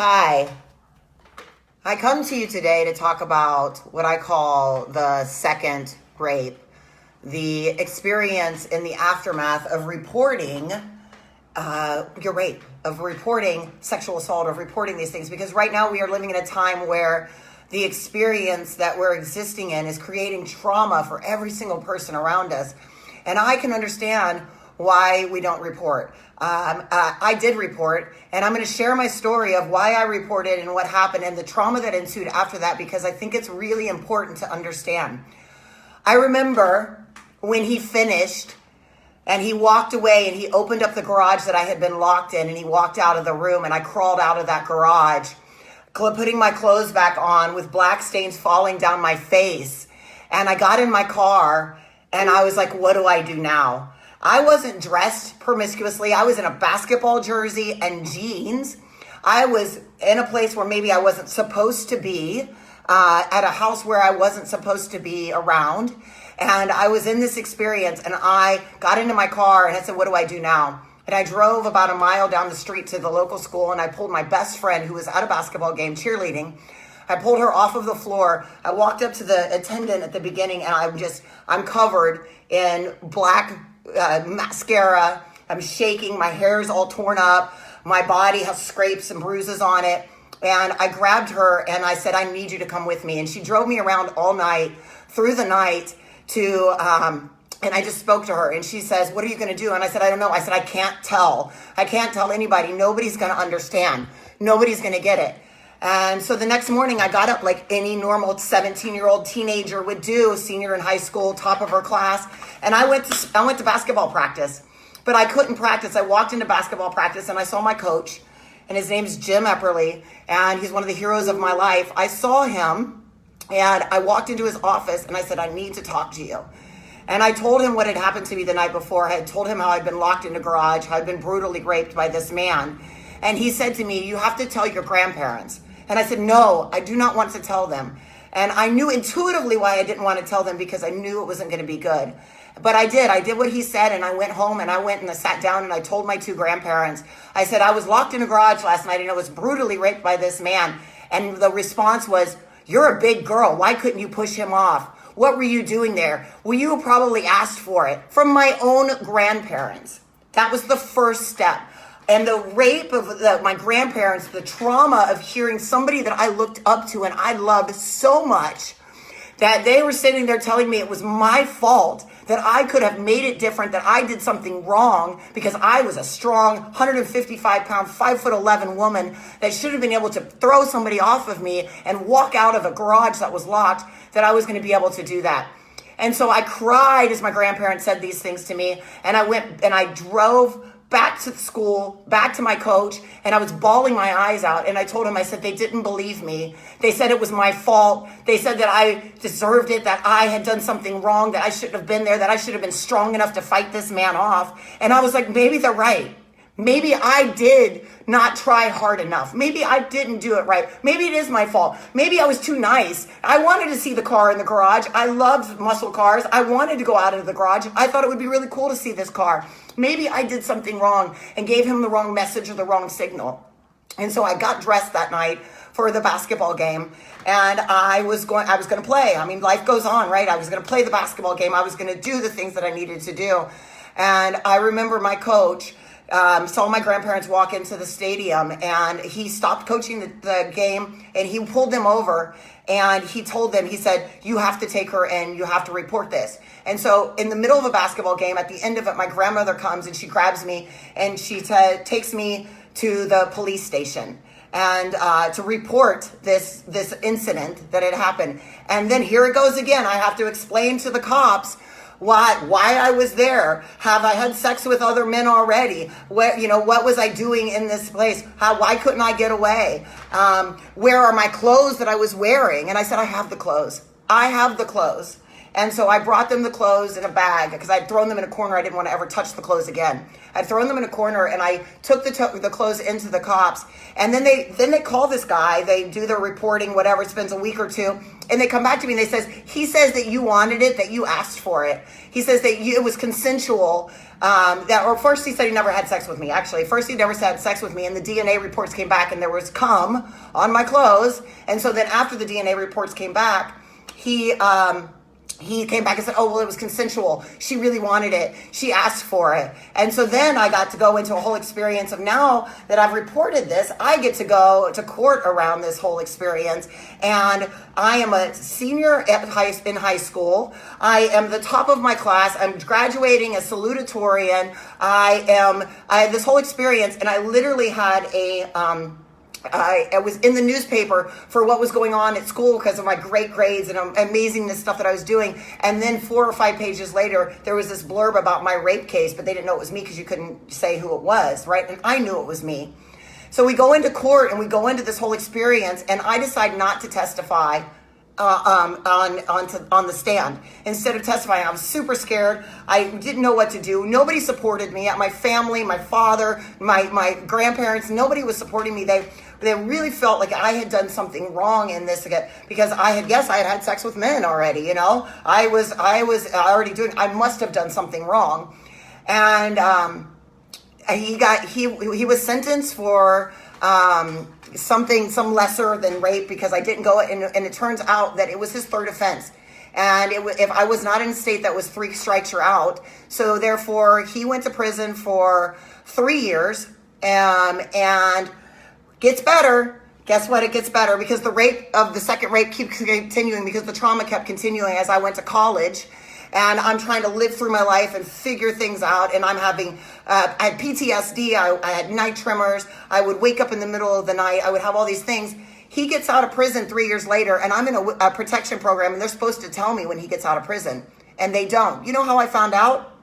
Hi. I come to you today to talk about what I call the second rape, the experience in the aftermath of reporting your rape, of reporting sexual assault, of reporting these things. Because right now we are living in a time where the experience that we're existing in is creating trauma for every single person around us. And I can understand why we don't report. I did report, and I'm going to share my story of why I reported and what happened and the trauma that ensued after that, because I think it's really important to understand. I remember when he finished and he walked away and he opened up the garage that I had been locked in, and he walked out of the room, and I crawled out of that garage, putting my clothes back on with black stains falling down my face. And I got in my car and I was like, what do I do now? I wasn't dressed promiscuously. I was in a basketball jersey and jeans. I was in a place where maybe I wasn't supposed to be, at a house where I wasn't supposed to be around. And I was in this experience, and I got into my car and I said, what do I do now? And I drove about a mile down the street to the local school, and I pulled my best friend who was at a basketball game cheerleading. I pulled her off of the floor. I walked up to the attendant at the beginning, and I'm covered in black mascara. I'm shaking. My hair's all torn up. My body has scrapes and bruises on it. And I grabbed her and I said, I need you to come with me. And she drove me around all night, through the night to, and I just spoke to her, and she says, what are you going to do? And I said, I don't know. I said, I can't tell. I can't tell anybody. Nobody's going to understand. Nobody's going to get it. And so the next morning I got up like any normal 17-year-old teenager would do, senior in high school, top of her class. And I went to basketball practice, but I couldn't practice. I walked into basketball practice and I saw my coach, and his name's Jim Epperly, and he's one of the heroes of my life. I saw him and I walked into his office and I said, I need to talk to you. And I told him what had happened to me the night before. I had told him how I'd been locked in a garage, how I'd been brutally raped by this man. And he said to me, you have to tell your grandparents. And I said, no, I do not want to tell them. And I knew intuitively why I didn't want to tell them, because I knew it wasn't going to be good. But I did what he said, and I went home and I went and I sat down and I told my two grandparents. I said, I was locked in a garage last night and I was brutally raped by this man. And the response was, you're a big girl. Why couldn't you push him off? What were you doing there? Well, you probably asked for it from my own grandparents. That was the first step. And the rape of my grandparents, the trauma of hearing somebody that I looked up to and I loved so much, that they were sitting there telling me it was my fault, that I could have made it different, that I did something wrong because I was a strong 155-pound, 5'11" woman that should have been able to throw somebody off of me and walk out of a garage that was locked, that I was going to be able to do that. And so I cried as my grandparents said these things to me, and I went and I drove back to the school, back to my coach, and I was bawling my eyes out. And I told him, I said, they didn't believe me. They said it was my fault. They said that I deserved it, that I had done something wrong, that I shouldn't have been there, that I should have been strong enough to fight this man off. And I was like, maybe they're right. Maybe I did not try hard enough. Maybe I didn't do it right. Maybe it is my fault. Maybe I was too nice. I wanted to see the car in the garage. I loved muscle cars. I wanted to go out into the garage. I thought it would be really cool to see this car. Maybe I did something wrong and gave him the wrong message or the wrong signal. And so I got dressed that night for the basketball game, and I was going to play. I mean, life goes on, right? I was going to play the basketball game. I was going to do the things that I needed to do. And I remember my coach saw my grandparents walk into the stadium, and he stopped coaching the game, and he pulled them over, and he told them, he said, you have to take her in, you have to report this. And so in the middle of a basketball game, at the end of it, my grandmother comes and she grabs me and she takes me to the police station and to report this incident that had happened. And then here it goes again. I have to explain to the cops why I was there. Have I had sex with other men already? What was I doing in this place? Why couldn't I get away? Where are my clothes that I was wearing? And I said, I have the clothes. And so I brought them the clothes in a bag because I'd thrown them in a corner. I didn't want to ever touch the clothes again. I'd thrown them in a corner, and I took the clothes into the cops. And then they call this guy. They do their reporting, whatever. It spends a week or two. And they come back to me and he says that you wanted it, that you asked for it. He says that it was consensual. Or first he said he never had sex with me. Actually, first he never had sex with me, and the DNA reports came back, and there was cum on my clothes. And so then after the DNA reports came back, he came back and said, oh, well, it was consensual. She really wanted it. She asked for it. And so then I got to go into a whole experience of, now that I've reported this, I get to go to court around this whole experience. And I am a senior in high school. I am the top of my class. I'm graduating as salutatorian. I had this whole experience, and I literally had I was in the newspaper for what was going on at school because of my great grades and amazingness stuff that I was doing. And then 4 or 5 pages later, there was this blurb about my rape case, but they didn't know it was me because you couldn't say who it was, right? And I knew it was me. So we go into court and we go into this whole experience, and I decide not to testify on the stand. Instead of testifying, I was super scared. I didn't know what to do. Nobody supported me. My family, my father, my grandparents, nobody was supporting me. They really felt like I had done something wrong in this because I had sex with men already. You know, I was already I must have done something wrong, and he was sentenced for some lesser than rape because I didn't go, and it turns out that it was his third offense. And if I was not in a state that was 3 strikes you're out. So therefore he went to prison for 3 years, and gets better. Guess what? It gets better because the second rape keeps continuing because the trauma kept continuing as I went to college. And I'm trying to live through my life and figure things out. And I'm having, I had PTSD. I had night tremors. I would wake up in the middle of the night. I would have all these things. He gets out of prison 3 years later, and I'm in a protection program, and they're supposed to tell me when he gets out of prison. And they don't. You know how I found out?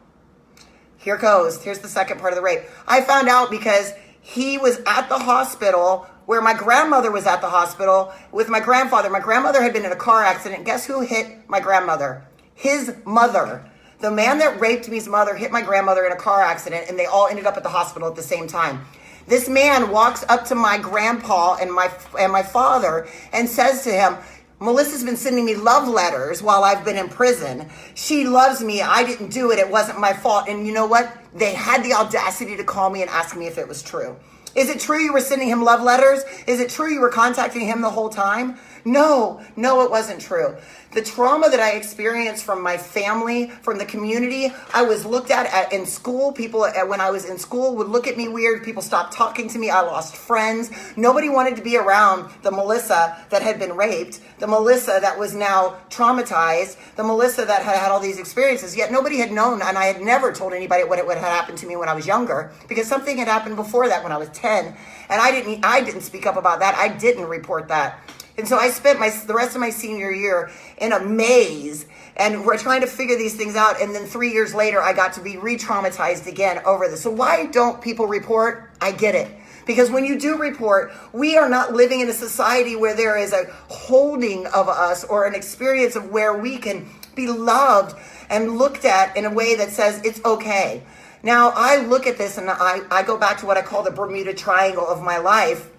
Here goes. Here's the second part of the rape. I found out because he was at the hospital where my grandmother was at the hospital with my grandfather. My grandmother had been in a car accident. Guess who hit my grandmother? His mother. The man that raped me's mother hit my grandmother in a car accident, and they all ended up at the hospital at the same time. This man walks up to my grandpa and my father and says to him, Melissa's been sending me love letters while I've been in prison. She loves me. I didn't do it. It wasn't my fault. And you know what? They had the audacity to call me and ask me if it was true. Is it true you were sending him love letters? Is it true you were contacting him the whole time? No, it wasn't true. The trauma that I experienced from my family, from the community, I was looked at in school. People, when I was in school, would look at me weird. People stopped talking to me. I lost friends. Nobody wanted to be around the Melissa that had been raped, the Melissa that was now traumatized, the Melissa that had had all these experiences. Yet nobody had known, and I had never told anybody what had happened to me when I was younger, because something had happened before that when I was 10, and I didn't speak up about that. I didn't report that. And so I spent the rest of my senior year in a maze, and we're trying to figure these things out. And then 3 years later, I got to be re-traumatized again over this. So why don't people report? I get it. Because when you do report, we are not living in a society where there is a holding of us or an experience of where we can be loved and looked at in a way that says it's okay. Now, I look at this and I go back to what I call the Bermuda Triangle of my life,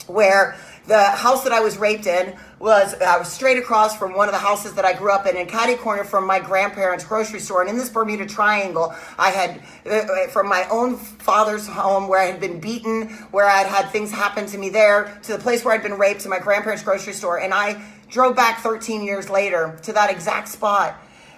where the house that I was raped in was straight across from one of the houses that I grew up in catty corner from my grandparents' grocery store. And in this Bermuda Triangle, I had, from my own father's home where I had been beaten, where I'd had things happen to me there, to the place where I'd been raped, to my grandparents' grocery store. And I drove back 13 years later to that exact spot.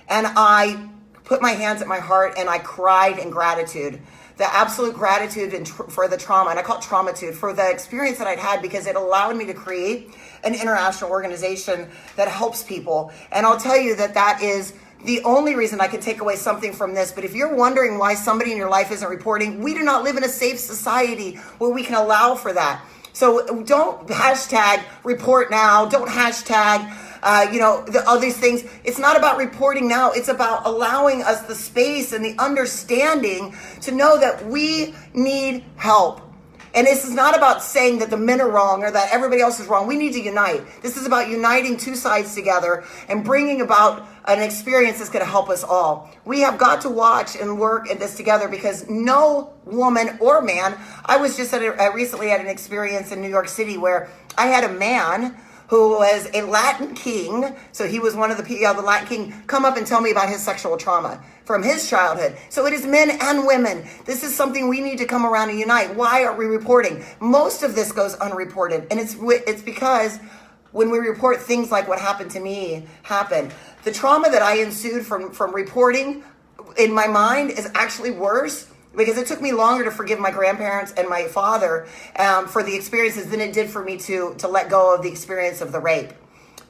And I put my hands at my heart and I cried in gratitude. The absolute gratitude for the trauma, and I call it traumatude, for the experience that I'd had, because it allowed me to create an international organization that helps people. And I'll tell you that is the only reason I can take away something from this. But if you're wondering why somebody in your life isn't reporting, we do not live in a safe society where we can allow for that. So don't hashtag report now. Don't hashtag all these things. It's not about reporting now. It's about allowing us the space and the understanding to know that we need help. And this is not about saying that the men are wrong or that everybody else is wrong. We need to unite. This is about uniting two sides together and bringing about an experience that's going to help us all. We have got to watch and work at this together, because no woman or man, I was just recently at an experience in New York City where I had a man who was a Latin king, so he was one of the Latin king, come up and tell me about his sexual trauma from his childhood. So it is men and women. This is something we need to come around and unite. Why aren't we reporting? Most of this goes unreported, and it's because when we report things like what happened to me happened, the trauma that I ensued from reporting in my mind is actually worse, because it took me longer to forgive my grandparents and my father for the experiences than it did for me to let go of the experience of the rape.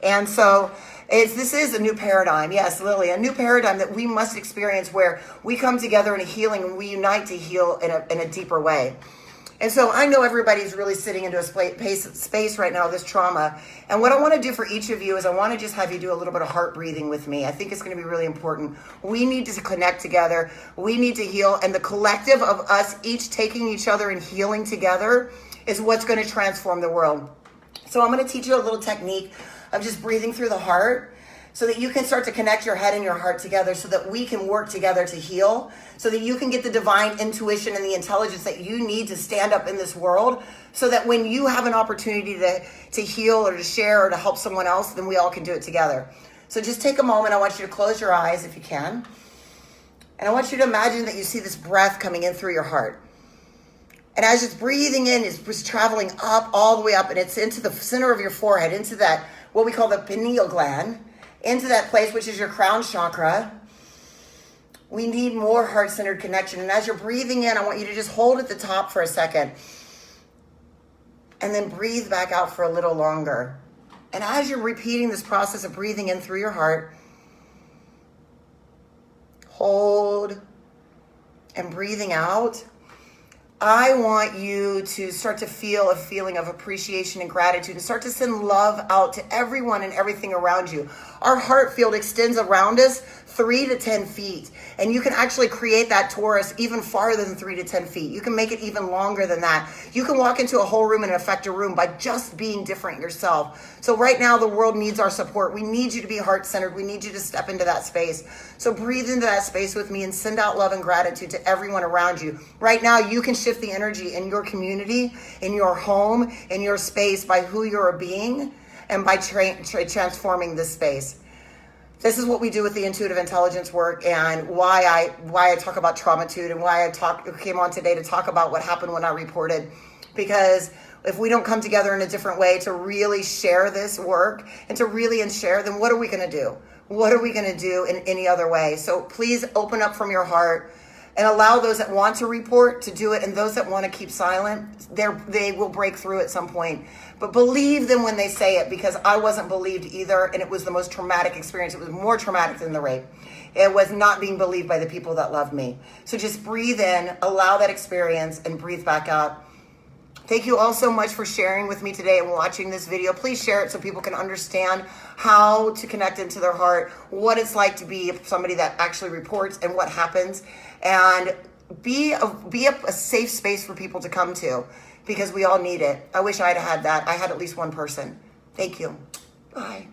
And so this is a new paradigm. Yes, Lily, a new paradigm that we must experience, where we come together in a healing and we unite to heal in a deeper way. And so I know everybody's really sitting into a space right now, this trauma. And what I want to do for each of you is I want to just have you do a little bit of heart breathing with me. I think it's going to be really important. We need to connect together. We need to heal. And the collective of us each taking each other and healing together is what's going to transform the world. So I'm going to teach you a little technique of just breathing through the heart, so that you can start to connect your head and your heart together, so that we can work together to heal, so that you can get the divine intuition and the intelligence that you need to stand up in this world, so that when you have an opportunity to heal or to share or to help someone else, then we all can do it together. So just take a moment. I want you to close your eyes if you can. And I want you to imagine that you see this breath coming in through your heart. And as it's breathing in, it's traveling up, all the way up, and it's into the center of your forehead, into that, what we call the pineal gland, into that place, which is your crown chakra. We need more heart-centered connection. And as you're breathing in, I want you to just hold at the top for a second, and then breathe back out for a little longer. And as you're repeating this process of breathing in through your heart, hold, and breathing out, I want you to start to feel a feeling of appreciation and gratitude, and start to send love out to everyone and everything around you. Our heart field extends around us 3 to 10 feet. And you can actually create that torus even farther than 3 to 10 feet. You can make it even longer than that. You can walk into a whole room and affect a room by just being different yourself. So right now, the world needs our support. We need you to be heart-centered. We need you to step into that space. So breathe into that space with me and send out love and gratitude to everyone around you. Right now, you can shift the energy in your community, in your home, in your space, by who you're being and by transforming this space. This is what we do with the intuitive intelligence work, and why I talk about traumatude, and why I came on today to talk about what happened when I reported. Because if we don't come together in a different way to really share this work and to really share, then what are we going to do? What are we going to do in any other way? So please open up from your heart and allow those that want to report to do it, and those that want to keep silent, they will break through at some point. But believe them when they say it, because I wasn't believed either, and it was the most traumatic experience. It was more traumatic than the rape. It was not being believed by the people that loved me. So just breathe in, allow that experience, and breathe back out. Thank you all so much for sharing with me today and watching this video. Please share it so people can understand how to connect into their heart, what it's like to be somebody that actually reports and what happens, and be a safe space for people to come to, because we all need it. I wish I'd had that. I had at least one person. Thank you. Bye.